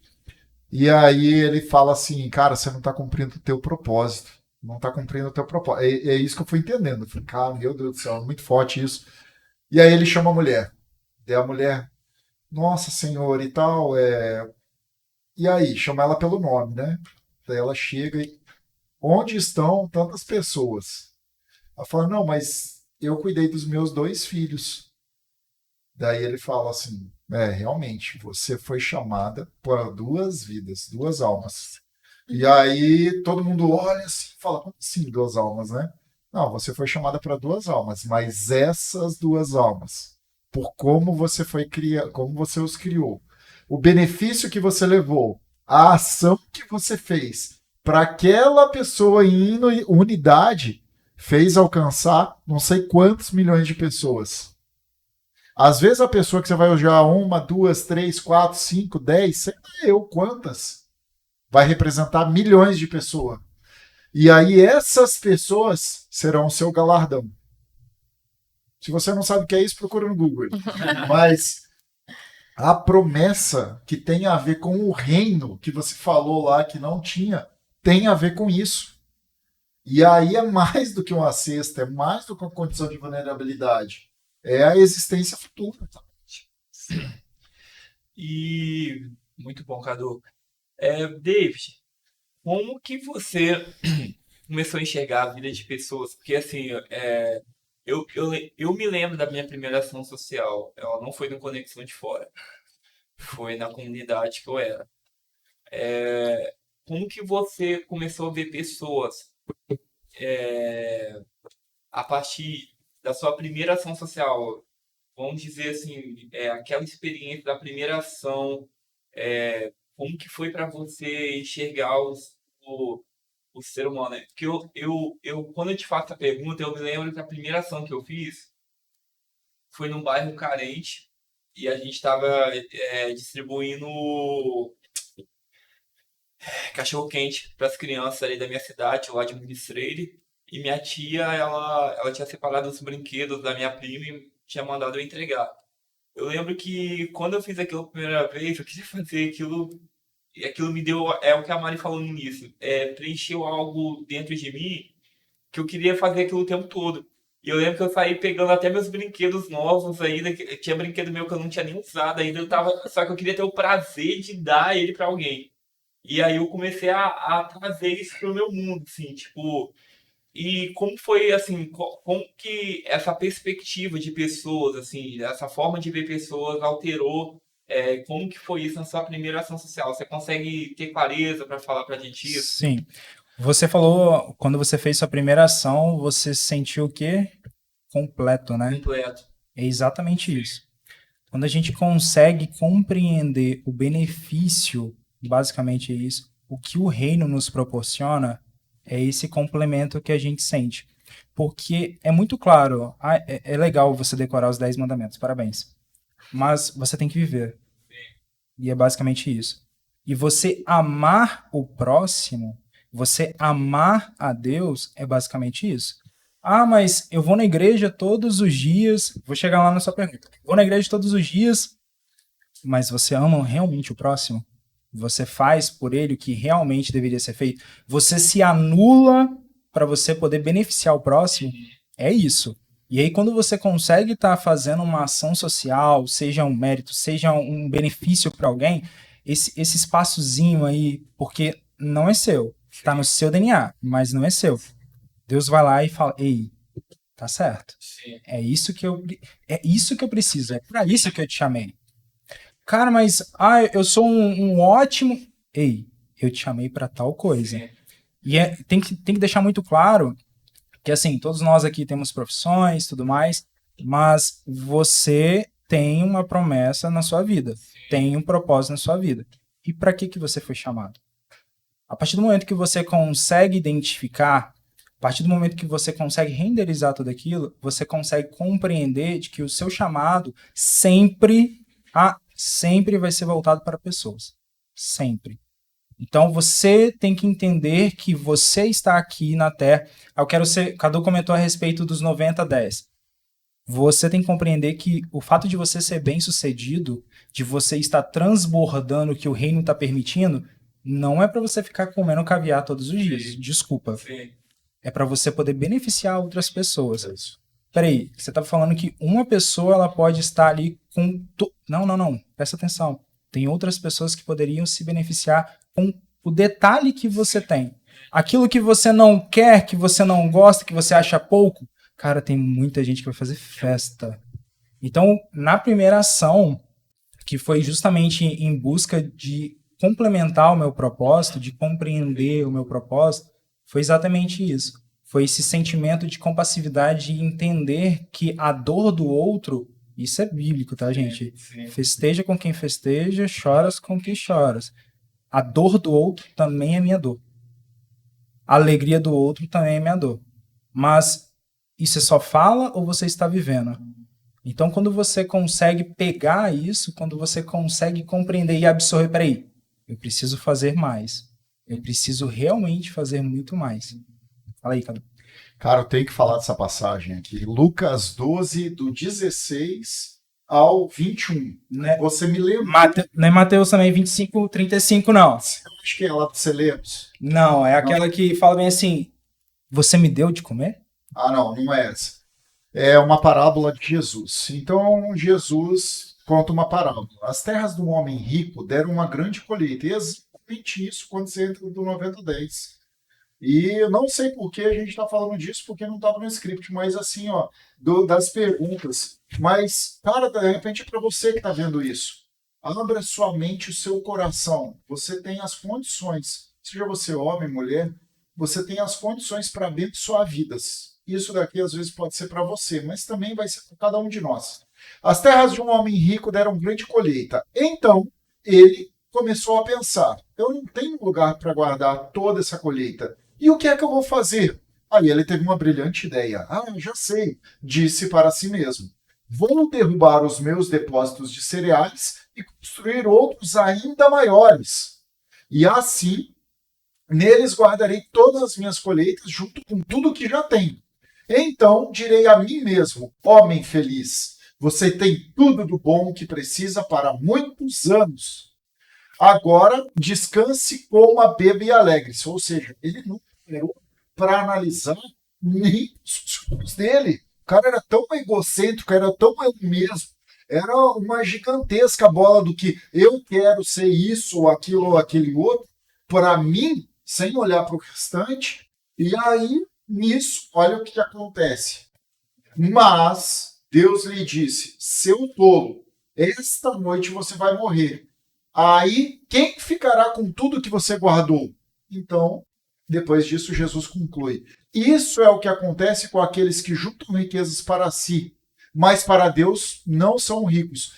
E aí ele fala assim, cara, você não está cumprindo o teu propósito. Não está cumprindo o teu propósito. É isso que eu fui entendendo. Eu falei, cara, meu Deus do céu, é muito forte isso. E aí ele chama a mulher. Daí a mulher, nossa senhora e tal, e aí, chama ela pelo nome, né? Daí ela chega e, onde estão tantas pessoas? Ela fala, não, mas eu cuidei dos meus 2 filhos. Daí ele fala assim, realmente, você foi chamada para 2 vidas, 2 almas. E aí todo mundo olha assim e fala, como assim 2 almas, né? Não, você foi chamada para 2 almas, mas essas 2 almas, por como você foi criado, como você os criou, o benefício que você levou, a ação que você fez para aquela pessoa em unidade, fez alcançar não sei quantos milhões de pessoas. Às vezes a pessoa que você vai usar 1, 2, 3, 4, 5, 10, sei lá eu quantas, vai representar milhões de pessoas. E aí essas pessoas serão o seu galardão. Se você não sabe o que é isso, procura no Google. Mas a promessa que tem a ver com o reino que você falou lá que não tinha, tem a ver com isso. E aí é mais do que uma cesta, é mais do que uma condição de vulnerabilidade. É a existência futura. E muito bom, Cadu. David, como que você começou a enxergar a vida de pessoas? Porque assim, eu me lembro da minha primeira ação social. Ela não foi no Conexão de Fora. Foi na comunidade que eu era. Como que você começou a ver pessoas a partir da sua primeira ação social? Vamos dizer assim, aquela experiência da primeira ação, como que foi para você enxergar o ser humano, né? Porque quando eu te faço a pergunta, eu me lembro que a primeira ação que eu fiz foi num bairro carente e a gente estava distribuindo cachorro-quente para as crianças ali da minha cidade, lá de Muniz Freire. E minha tia, ela tinha separado os brinquedos da minha prima e tinha mandado eu entregar. Eu lembro que quando eu fiz aquilo a primeira vez, eu queria fazer aquilo, e aquilo me deu, o que a Mari falou no início, preencheu algo dentro de mim que eu queria fazer aquilo o tempo todo. E eu lembro que eu saí pegando até meus brinquedos novos ainda, que tinha brinquedo meu que eu não tinha nem usado ainda, só que eu queria ter o prazer de dar ele pra alguém. E aí eu comecei a trazer isso pro meu mundo, assim, tipo, e como foi, assim, como que essa perspectiva de pessoas, assim, essa forma de ver pessoas alterou, como que foi isso na sua primeira ação social? Você consegue ter clareza para falar pra gente isso? Sim. Você falou, quando você fez sua primeira ação, você sentiu o quê? Completo, né? Completo. É exatamente isso. Quando a gente consegue compreender o benefício, basicamente é isso, o que o reino nos proporciona, é esse complemento que a gente sente. Porque é muito claro, é legal você decorar os 10 mandamentos, parabéns. Mas você tem que viver. E é basicamente isso. E você amar o próximo, você amar a Deus, é basicamente isso. Ah, mas eu vou na igreja todos os dias. Vou chegar lá na sua pergunta. Vou na igreja todos os dias, mas você ama realmente o próximo? Você faz por ele o que realmente deveria ser feito? Você se anula para você poder beneficiar o próximo? É isso. E aí, quando você consegue estar fazendo uma ação social, seja um mérito, seja um benefício para alguém, esse espaçozinho aí, porque não é seu, está no seu DNA, mas não é seu. Deus vai lá e fala, ei, tá certo. Sim. É isso que eu preciso, é para isso que eu te chamei. Cara, mas eu sou um ótimo... Ei, eu te chamei para tal coisa. Sim. E tem que deixar muito claro que, assim, todos nós aqui temos profissões, tudo mais, mas você tem uma promessa na sua vida, tem um propósito na sua vida. E para que você foi chamado? A partir do momento que você consegue identificar, a partir do momento que você consegue renderizar tudo aquilo, você consegue compreender de que o seu chamado sempre vai ser voltado para pessoas. Sempre. Então você tem que entender que você está aqui na Terra. Cadu comentou a respeito dos 90-10. Você tem que compreender que o fato de você ser bem-sucedido, de você estar transbordando o que o reino está permitindo, não é para você ficar comendo caviar todos os dias. Desculpa. É para você poder beneficiar outras pessoas. Peraí, você tá falando que uma pessoa ela pode estar ali com... Não. Presta atenção. Tem outras pessoas que poderiam se beneficiar com o detalhe que você tem. Aquilo que você não quer, que você não gosta, que você acha pouco, cara, tem muita gente que vai fazer festa. Então, na primeira ação, que foi justamente em busca de complementar o meu propósito, de compreender o meu propósito, foi exatamente isso. Foi esse sentimento de compassividade e entender que a dor do outro, isso é bíblico, tá, gente? Festeja com quem festeja, choras com quem choras. A dor do outro também é minha dor. A alegria do outro também é minha dor. Mas isso é só fala ou você está vivendo? Então, quando você consegue pegar isso, quando você consegue compreender e absorver, peraí, eu preciso fazer mais. Eu preciso realmente fazer muito mais. Fala aí, Cadu. Cara, eu tenho que falar dessa passagem aqui. Lucas 12, do 16 ao 21. Né? Você me lembra? Não é Mateus também 25, 35, não. Eu acho que é lá do Celebros. Não, é aquela que fala bem assim, você me deu de comer? Ah, não é essa. É uma parábola de Jesus. Então, Jesus conta uma parábola. As terras de um homem rico deram uma grande colheita. E é exatamente isso quando você entra do 90-10. E eu não sei por que a gente está falando disso, porque não estava no script, mas assim, ó, das perguntas. Mas, cara, de repente é para você que está vendo isso. Abra sua mente, o seu coração. Você tem as condições, seja você homem, mulher, você tem as condições para abençoar vidas. Isso daqui às vezes pode ser para você, mas também vai ser para cada um de nós. As terras de um homem rico deram grande colheita. Então, ele começou a pensar, eu não tenho lugar para guardar toda essa colheita. E o que é que eu vou fazer? Aí ele teve uma brilhante ideia. Já sei, disse para si mesmo. Vou derrubar os meus depósitos de cereais e construir outros ainda maiores. E assim, neles guardarei todas as minhas colheitas junto com tudo que já tenho. Então direi a mim mesmo, homem feliz, você tem tudo do bom que precisa para muitos anos. Agora descanse, coma, beba e alegre-se. Ou seja, ele não parou para analisar nem os sonhos dele. O cara era tão egocêntrico, era tão eu mesmo. Era uma gigantesca bola do que eu quero ser isso, ou aquilo, ou aquele outro, para mim, sem olhar para o restante. E aí, nisso, olha o que acontece. Mas Deus lhe disse, seu tolo, esta noite você vai morrer. Aí, quem ficará com tudo que você guardou? Então, depois disso, Jesus conclui. Isso é o que acontece com aqueles que juntam riquezas para si, mas para Deus não são ricos.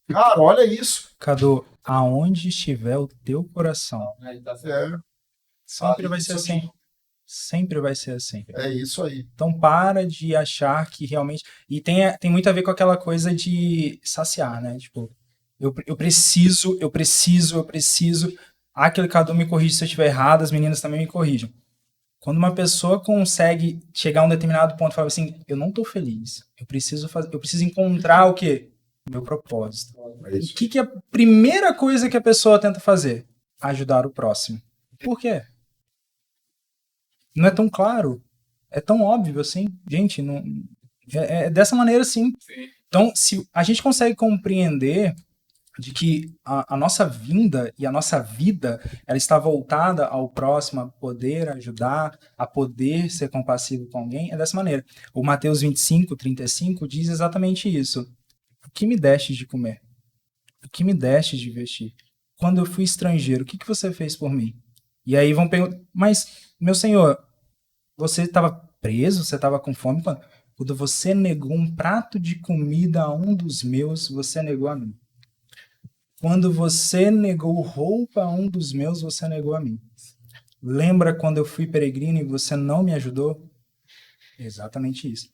Cara, olha isso. Cadu, aonde estiver o teu coração, sempre Ali vai ser isso assim. aqui. Sempre vai ser assim. É isso aí. Então para de achar que realmente... E tem muito a ver com aquela coisa de saciar, né? Tipo, eu preciso. Aquele Cadu me corrige se eu estiver errado, as meninas também me corrigem. Quando uma pessoa consegue chegar a um determinado ponto e falar assim, eu não tô feliz, eu preciso encontrar o quê? O meu propósito. É isso. O que é a primeira coisa que a pessoa tenta fazer? Ajudar o próximo. Por quê? Não é tão claro. É tão óbvio assim. Gente, não, é dessa maneira sim. Então, se a gente consegue compreender de que a nossa vinda e a nossa vida, ela está voltada ao próximo, a poder ajudar, a poder ser compassivo com alguém, é dessa maneira. O Mateus 25, 35 diz exatamente isso. O que me deste de comer? O que me deste de vestir? Quando eu fui estrangeiro, o que você fez por mim? E aí vão perguntar, mas, meu senhor, você estava preso? Você estava com fome? Quando você negou um prato de comida a um dos meus, você negou a mim. Quando você negou roupa a um dos meus, você negou a mim. Lembra quando eu fui peregrino e você não me ajudou? Exatamente isso.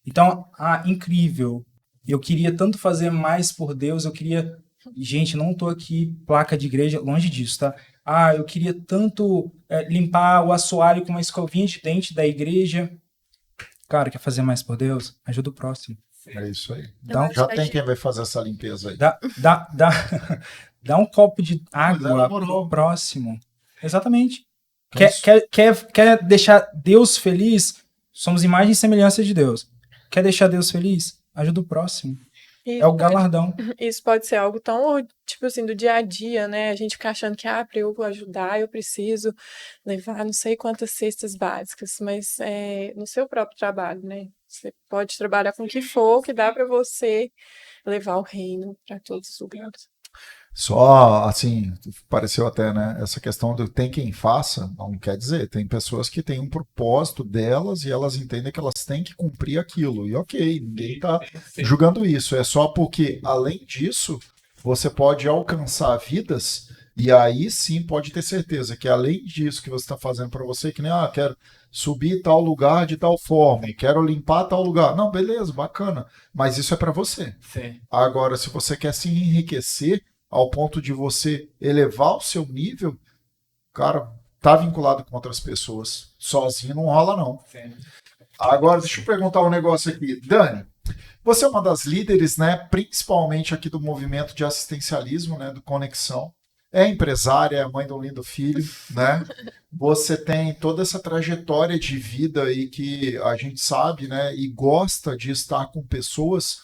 Então, incrível. Eu queria tanto fazer mais por Deus, eu queria... Gente, não estou aqui placa de igreja, longe disso, tá? Eu queria tanto limpar o assoalho com uma escovinha de dente da igreja. Cara, quer fazer mais por Deus? Ajuda o próximo. É isso aí. Dá, acho Já que tem quem vai fazer essa limpeza aí. dá um copo de Mas água ela morou. pro próximo. Exatamente. Então, Quer deixar Deus feliz? Somos imagem e semelhança de Deus. Quer deixar Deus feliz? Ajuda o próximo. É o galardão. Isso pode ser algo tão, tipo assim, do dia a dia, né? A gente fica achando que, para eu ajudar, eu preciso levar não sei quantas cestas básicas, mas no seu próprio trabalho, né? Você pode trabalhar com o que for, que dá para você levar o reino para todos os lugares. Só, assim, pareceu até, né? Essa questão do tem quem faça, não quer dizer. Tem pessoas que têm um propósito delas e elas entendem que elas têm que cumprir aquilo. E ok, ninguém está julgando isso. É só porque, além disso, você pode alcançar vidas e aí sim pode ter certeza que, além disso que você está fazendo para você, que nem, quero subir tal lugar de tal forma, quero limpar tal lugar. Não, beleza, bacana. Mas isso é para você. Sim. Agora, se você quer se enriquecer ao ponto de você elevar o seu nível, cara, tá vinculado com outras pessoas. Sozinho não rola, não. Sim. Agora, deixa eu perguntar um negócio aqui. Dani, você é uma das líderes, né, principalmente aqui do movimento de assistencialismo, né, do Conexão. É empresária, é mãe de um lindo filho, né? Você tem toda essa trajetória de vida aí que a gente sabe, né, e gosta de estar com pessoas.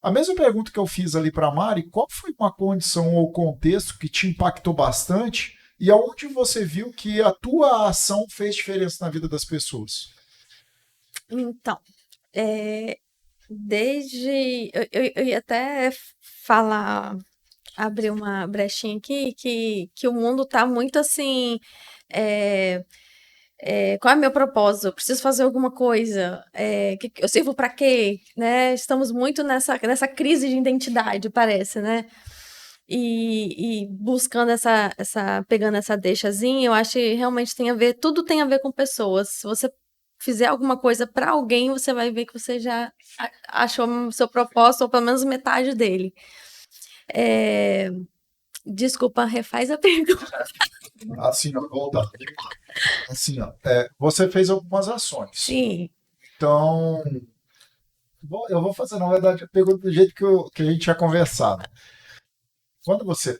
A mesma pergunta que eu fiz ali para a Mari, qual foi uma condição ou contexto que te impactou bastante e aonde você viu que a tua ação fez diferença na vida das pessoas? Então, desde... Eu ia até falar, abrir uma brechinha aqui, que o mundo tá muito assim... qual é o meu propósito? Eu preciso fazer alguma coisa? Eu sirvo para quê? Né? Estamos muito nessa crise de identidade, parece, né? E buscando pegando essa deixazinha, eu acho que realmente tudo tem a ver com pessoas. Se você fizer alguma coisa para alguém, você vai ver que você já achou o seu propósito, ou pelo menos metade dele. Desculpa, refaz a pergunta. Assim, ó, volta. Assim, ó, você fez algumas ações. Sim. Então, eu vou fazer, na verdade, a pergunta do jeito que a gente tinha conversado. Quando você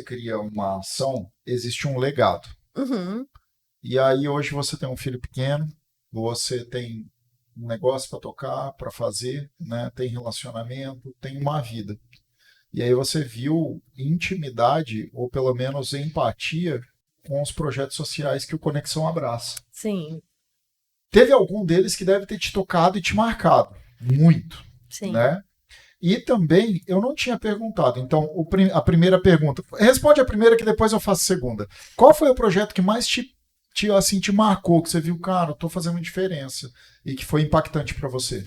cria uma ação, existe um legado. Uhum. E aí hoje você tem um filho pequeno, você tem um negócio para tocar, para fazer, né? Tem relacionamento, tem uma vida. E aí você viu intimidade, ou pelo menos empatia, com os projetos sociais que o Conexão abraça. Sim. Teve algum deles que deve ter te tocado e te marcado. Muito. Sim. Né? E também, eu não tinha perguntado, então a primeira pergunta, responde a primeira que depois eu faço a segunda. Qual foi o projeto que mais te marcou, que você viu, cara, eu tô fazendo diferença, e que foi impactante para você?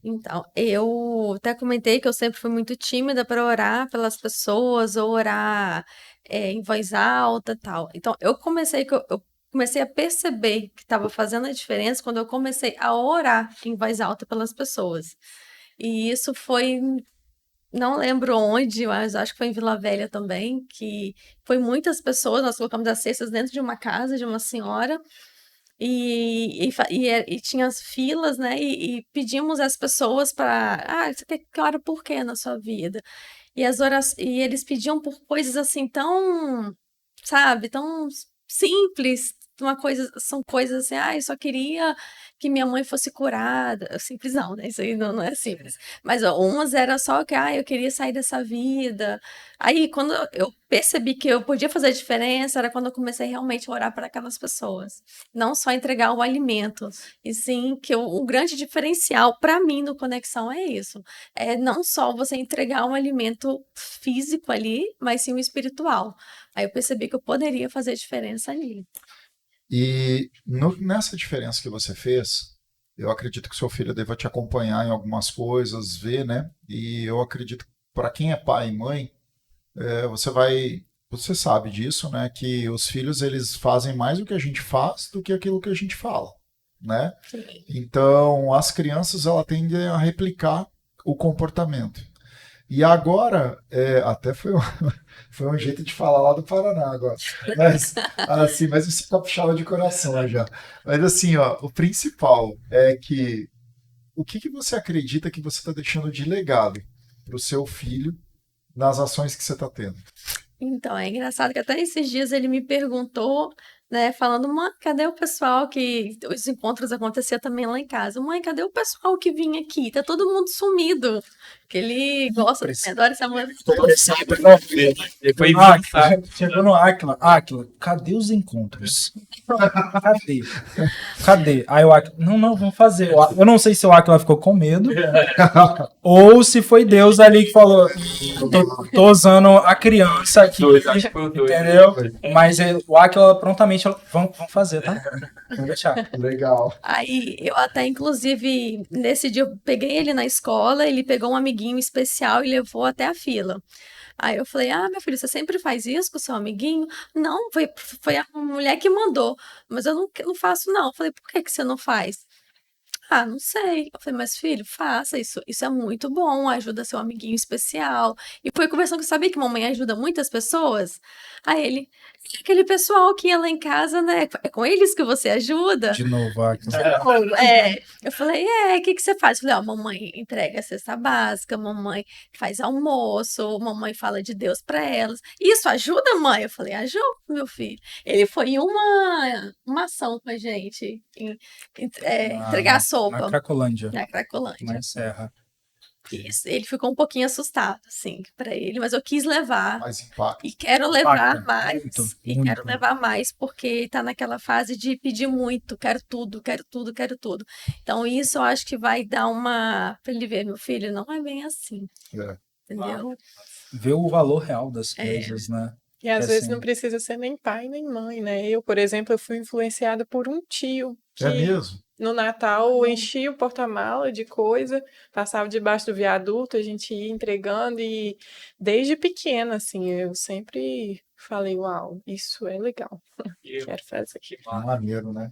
Então, eu até comentei que eu sempre fui muito tímida para orar pelas pessoas, ou orar em voz alta e tal. Então, eu comecei a perceber que estava fazendo a diferença quando eu comecei a orar em voz alta pelas pessoas. E isso foi, não lembro onde, mas acho que foi em Vila Velha também, que foi muitas pessoas, nós colocamos as cestas dentro de uma casa de uma senhora, e tinha as filas, né? E pedimos às pessoas para, você quer que ora por quê na sua vida? E eles pediam por coisas assim tão, sabe, tão simples, são coisas assim, eu só queria que minha mãe fosse curada. Simples não, né? Isso aí não é simples. Mas umas era só que, eu queria sair dessa vida. Aí, quando eu percebi que eu podia fazer a diferença, era quando eu comecei realmente a orar para aquelas pessoas. Não só entregar o alimento, e sim que o grande diferencial para mim no Conexão é isso. É não só você entregar um alimento físico ali, mas sim o espiritual. Aí eu percebi que eu poderia fazer diferença ali. E nessa diferença que você fez, eu acredito que seu filho deva te acompanhar em algumas coisas, ver, né? E eu acredito que para quem é pai e mãe, você sabe disso, né? Que os filhos eles fazem mais o que a gente faz do que aquilo que a gente fala, né? Sim. Então as crianças elas tendem a replicar o comportamento. E agora, até foi um jeito de falar lá do Paraná agora. Mas, assim, mas você caprichava de coração já. Mas assim, ó, o principal é que o que você acredita que você está deixando de legado para o seu filho nas ações que você está tendo? Então, é engraçado que até esses dias ele me perguntou, né, falando, mãe, cadê o pessoal que os encontros aconteciam também lá em casa? Mãe, cadê o pessoal que vinha aqui? Tá todo mundo sumido. Que ele gosta, adora essa mulher. Depois Chegou no Aquila. Aquila, cadê os encontros? Cadê? Cadê? Aí o Aquila, não, vamos fazer. Eu não sei se o Aquila ficou com medo ou se foi Deus ali que falou, tô usando a criança aqui, acho que foi os dois. entendeu? Mas o Aquila prontamente falou, vamos fazer, tá? Vamos deixar. Legal. Aí eu até, inclusive, nesse dia eu peguei ele na escola, ele pegou um amiguinho especial e levou até a fila. Aí eu falei, meu filho, você sempre faz isso com o seu amiguinho? Não, foi a mulher que mandou, mas eu não faço não. Eu falei, por que você não faz? Não sei. Eu falei, mas filho, faça isso. Isso é muito bom, ajuda seu amiguinho especial. E foi conversando que eu sabia que mamãe ajuda muitas pessoas. Aí ele, aquele pessoal que ia lá em casa, né? É com eles que você ajuda? De novo, Aquila. Eu falei, o que você faz? Eu falei, mamãe entrega a cesta básica, mamãe faz almoço, mamãe fala de Deus para elas. Isso ajuda, mãe? Eu falei, ajuda, meu filho. Ele foi em uma ação com a gente, entregar a sopa. Na Cracolândia. Na Cracolândia. Na Serra. Isso, ele ficou um pouquinho assustado, assim, para ele, mas eu quis levar. Mais impacto. E quero levar Impacta mais. muito, E muito. quero levar mais, porque tá naquela fase de pedir muito. Quero tudo, quero tudo, quero tudo. Então, isso eu acho que vai dar uma. Pra ele ver, meu filho, não é bem assim. É. Entendeu? Ver o valor real das coisas, né? E às É vezes assim. não precisa ser nem pai nem mãe, né? Eu, por exemplo, eu fui influenciada por um tio que É mesmo? no Natal enchia o porta-mala de coisa, passava debaixo do viaduto, a gente ia entregando e desde pequena, assim, eu sempre falei, uau, isso é legal, quero fazer. Maneiro, né?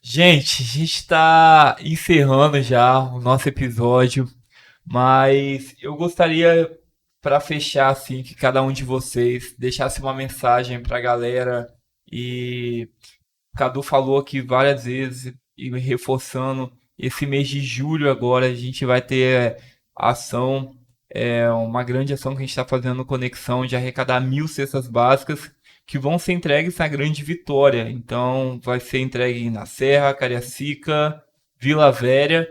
Gente, a gente está encerrando já o nosso episódio, mas eu gostaria, para fechar, assim, que cada um de vocês deixasse uma mensagem para a galera. E o Cadu falou aqui várias vezes, e reforçando, esse mês de julho agora a gente vai ter ação, uma grande ação que a gente está fazendo no Conexão de arrecadar 1.000 cestas básicas que vão ser entregues na Grande Vitória. Então vai ser entregue na Serra, Cariacica, Vila Velha,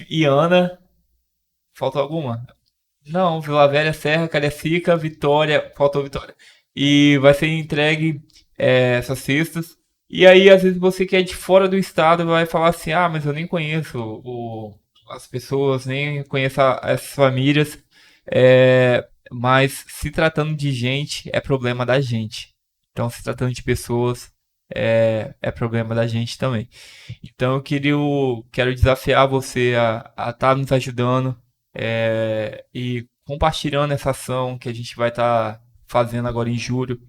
Iana. Falta alguma? Não, Vila Velha, Serra, Cariacica, Vitória. Faltou Vitória. E vai ser entregue essas cestas. E aí, às vezes, você que é de fora do estado vai falar assim: mas eu nem conheço as pessoas, nem conheço as famílias. Mas se tratando de gente, é problema da gente. Então, se tratando de pessoas, é problema da gente também. Então, quero desafiar você a estar nos ajudando e compartilhando essa ação que a gente vai estar fazendo agora em julho.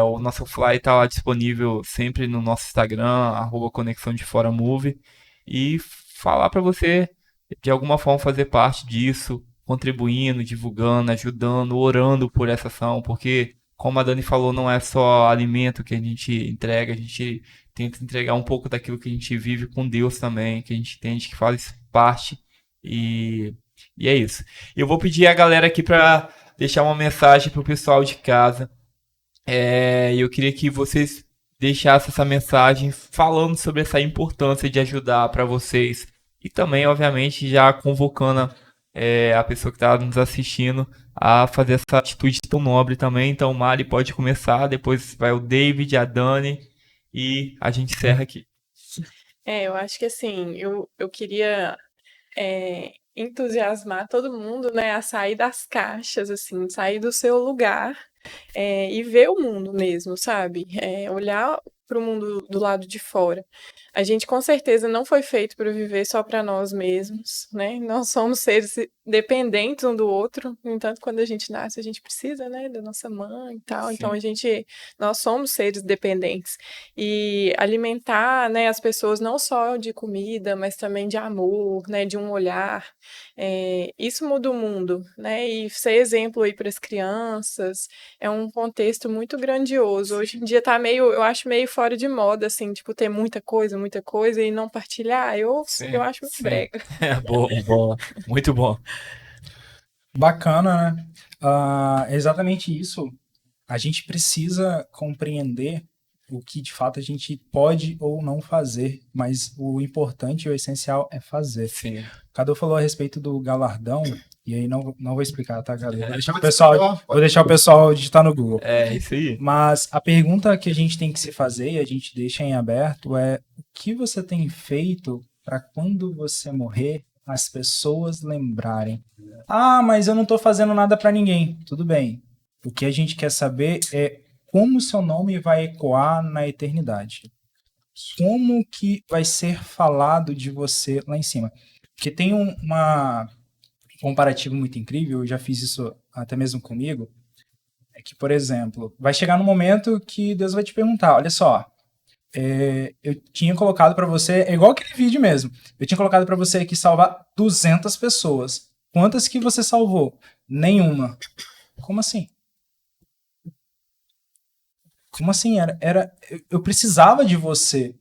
O nosso fly está lá disponível sempre no nosso Instagram, @Conexão de Fora Move, e falar para você de alguma forma fazer parte disso, contribuindo, divulgando, ajudando, orando por essa ação, porque como a Dani falou, não é só alimento que a gente entrega, a gente tenta entregar um pouco daquilo que a gente vive com Deus também, que a gente entende que faz parte, e é isso. Eu vou pedir a galera aqui para deixar uma mensagem para o pessoal de casa. Eu queria que vocês deixassem essa mensagem falando sobre essa importância de ajudar para vocês. E também, obviamente, já convocando a pessoa que está nos assistindo a fazer essa atitude tão nobre também. Então, Mari pode começar, depois vai o David, a Dani, e a gente encerra aqui. Eu acho que assim, eu queria entusiasmar todo mundo, né, a sair das caixas, assim, sair do seu lugar e ver o mundo mesmo, sabe? Olhar para o mundo do lado de fora. A gente com certeza não foi feito para viver só para nós mesmos, né? Nós somos seres dependentes um do outro. No entanto, quando a gente nasce, a gente precisa, né, da nossa mãe e tal. Sim. Então nós somos seres dependentes. E alimentar, né, as pessoas não só de comida, mas também de amor, né, de um olhar. Isso muda o mundo, né? E ser exemplo aí para as crianças é um contexto muito grandioso. Hoje em dia eu acho meio fora de moda, assim, tipo, ter muita coisa e não partilhar. Eu acho muito brega. Boa, boa. Muito bom. Bacana, né? Exatamente isso. A gente precisa compreender o que de fato a gente pode ou não fazer, mas o importante e o essencial é fazer. Sim. Cadu falou a respeito do galardão, e aí não vou explicar, tá, galera? Vou deixar o pessoal digitar no Google. Isso aí. Mas a pergunta que a gente tem que se fazer, e a gente deixa em aberto, é o que você tem feito para quando você morrer, as pessoas lembrarem? Ah, mas eu não tô fazendo nada para ninguém. Tudo bem. O que a gente quer saber é como o seu nome vai ecoar na eternidade. Como que vai ser falado de você lá em cima. Porque tem um comparativo muito incrível, eu já fiz isso até mesmo comigo, é que, por exemplo, vai chegar no momento que Deus vai te perguntar, olha só, eu tinha colocado para você, é igual aquele vídeo mesmo, eu tinha colocado para você aqui salvar 200 pessoas. Quantas que você salvou? Nenhuma. Como assim? Como assim? Eu precisava de você.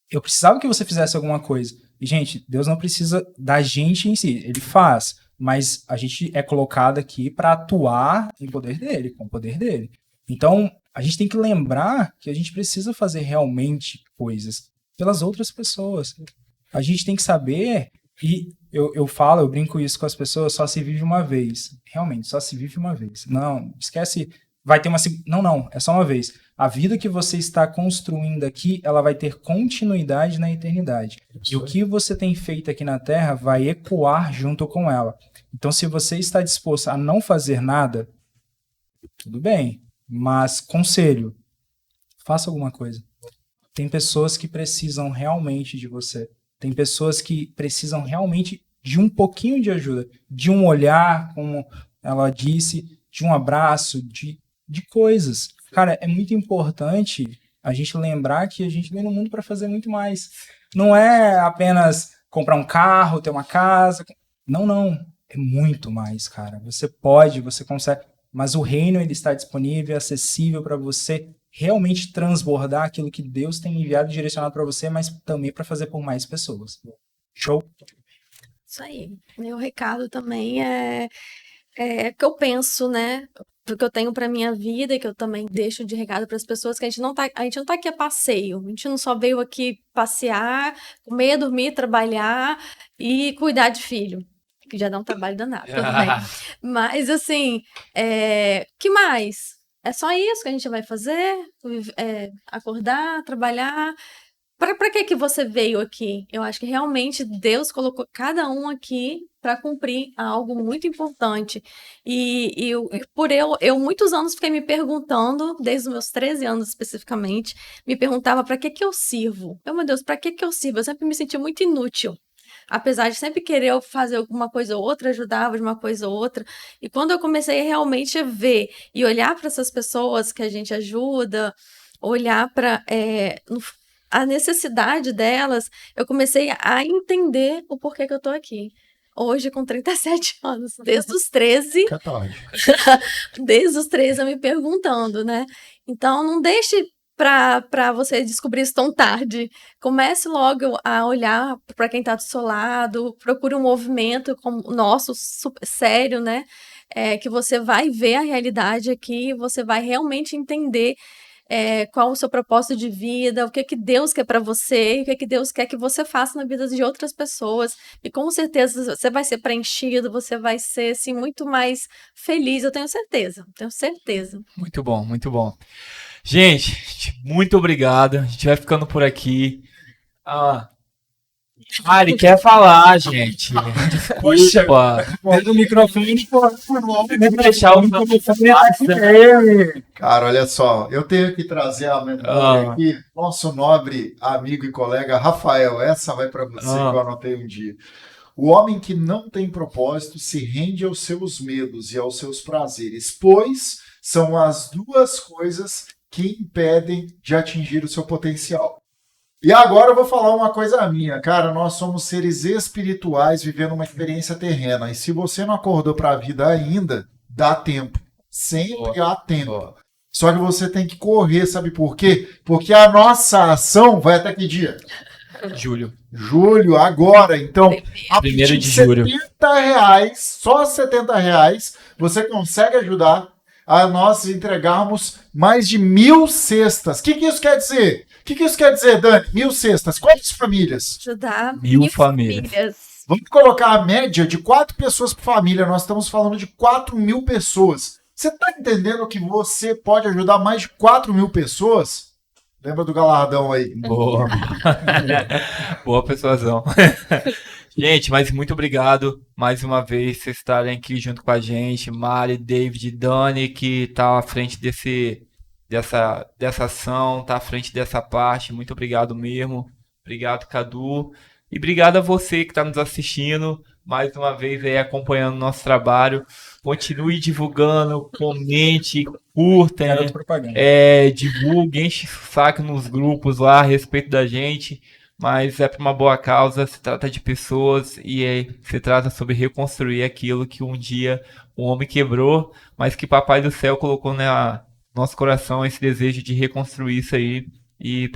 Eu precisava que você fizesse alguma coisa. E, gente, Deus não precisa da gente em si. Ele faz. Mas a gente é colocado aqui para atuar em poder dele, com o poder dele. Então, a gente tem que lembrar que a gente precisa fazer realmente coisas pelas outras pessoas. A gente tem que saber, e eu brinco isso com as pessoas, só se vive uma vez. Realmente, só se vive uma vez. Não, esquece, vai ter uma segunda. Não, é só uma vez. A vida que você está construindo aqui, ela vai ter continuidade na eternidade. E o que você tem feito aqui na Terra vai ecoar junto com ela. Então, se você está disposto a não fazer nada, tudo bem. Mas, conselho, faça alguma coisa. Tem pessoas que precisam realmente de você. Tem pessoas que precisam realmente de um pouquinho de ajuda. De um olhar, como ela disse, de um abraço, de coisas. Cara, é muito importante a gente lembrar que a gente vem no mundo para fazer muito mais. Não é apenas comprar um carro, ter uma casa. Não. É muito mais, cara. Você pode, você consegue. Mas o reino, ele está disponível, acessível para você realmente transbordar aquilo que Deus tem enviado e direcionado para você, mas também para fazer por mais pessoas. Show? Isso aí. Meu recado também é que eu penso, né? Do que eu tenho para minha vida e que eu também deixo de recado para as pessoas, que a gente não tá aqui a passeio. A gente não só veio aqui passear, comer, dormir, trabalhar e cuidar de filho. Que já dá um trabalho danado, tudo bem. Mas, assim, que mais? É só isso que a gente vai fazer? Acordar, trabalhar. Para que você veio aqui? Eu acho que realmente Deus colocou cada um aqui para cumprir algo muito importante. E eu muitos anos fiquei me perguntando, desde os meus 13 anos especificamente, me perguntava para que eu sirvo? Meu Deus, para que eu sirvo? Eu sempre me senti muito inútil. Apesar de sempre querer fazer alguma coisa ou outra, ajudava de uma coisa ou outra. E quando eu comecei realmente a ver e olhar para essas pessoas que a gente ajuda, olhar para a necessidade delas, eu comecei a entender o porquê que eu tô aqui. Hoje, com 37 anos, desde os 13, desde os 13 eu me perguntando, né? Então, não deixe para você descobrir isso tão tarde. Comece logo a olhar para quem está do seu lado, procure um movimento como o nosso, super sério, né? Que você vai ver a realidade aqui, você vai realmente entender qual o seu propósito de vida, o que Deus quer para você, o que Deus quer que você faça na vida de outras pessoas. E com certeza você vai ser preenchido, você vai ser assim, muito mais feliz, eu tenho certeza. Muito bom, muito bom. Gente, muito obrigado. A gente vai ficando por aqui. Ele quer falar, gente. Poxa, Desculpa. dentro do microfone, pô, Vou deixar o microfone. Cara, olha só, eu tenho que trazer a memória Ah. aqui, nosso nobre amigo e colega Rafael, essa vai para você que eu anotei um dia. O homem que não tem propósito se rende aos seus medos e aos seus prazeres, pois são as duas coisas que impedem de atingir o seu potencial. E agora eu vou falar uma coisa minha, cara, nós somos seres espirituais vivendo uma experiência terrena, e se você não acordou para a vida ainda, dá tempo, sempre há tempo. Só que você tem que correr, sabe por quê? Porque a nossa ação vai até que dia? Julho. Julho, agora. Então, a partir 1º de julho. R$70, só R$70, você consegue ajudar a nós entregarmos mais de 1.000 cestas. O que isso quer dizer? O que isso quer dizer, Dani? 1.000 cestas. Quantas famílias? Ajudar 1.000 famílias. Vamos colocar a média de 4 pessoas por família. Nós estamos falando de 4.000 pessoas. Você está entendendo que você pode ajudar mais de 4.000 pessoas? Lembra do galardão aí? Boa. Boa persuasão. Gente, mas muito obrigado mais uma vez por estarem aqui junto com a gente. Mari, David, Dani, que tá à frente dessa ação, tá à frente dessa parte. Muito obrigado mesmo. Obrigado, Cadu. E obrigado a você que está nos assistindo, mais uma vez aí acompanhando o nosso trabalho. Continue divulgando, comente, curta, garoto propaganda. divulgue, enche o saco nos grupos lá a respeito da gente, mas é para uma boa causa, se trata de pessoas e se trata sobre reconstruir aquilo que um dia o homem quebrou, mas que Papai do Céu colocou no nosso coração esse desejo de reconstruir isso aí e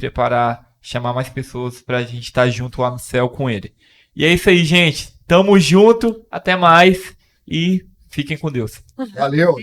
chamar mais pessoas para a gente estar junto lá no céu com ele. E é isso aí, gente. Tamo junto, até mais e fiquem com Deus. Valeu.